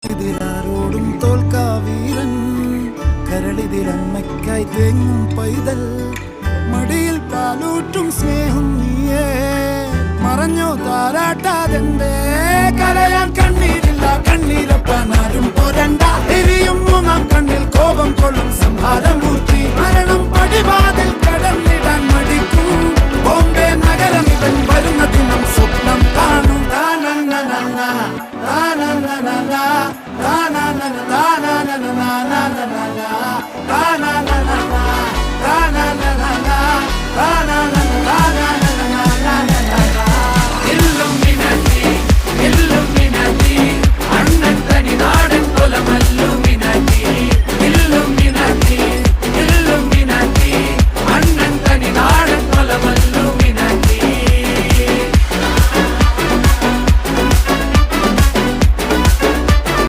ഇതിലാരോടും തോൽക്കാ വീരൻ കരളിതിലമ്മയ്ക്കായി തേങ്ങും പൈതൽ മടിയിൽ പാലൂറ്റും സ്നേഹം നീയേ മറഞ്ഞോ താരാട്ടാതെന്തേ കരയാൻ കണ്ണീരില്ല കണ്ണീരപ്പാനാരും പോരണ്ട എരിയും മൂന്നാം കണ്ണിൽ കോപം കൊള്ളും സംഹാരമൂർത്തി മരണം പടിവാതിൽ കടന്നിടാൻ മടിക്കും ബോംബെ നഗരം ഇവൻ വരുന്ന ദിനം സ്വപ്നം കാണും താനന്ന താനന്ന താനന്ന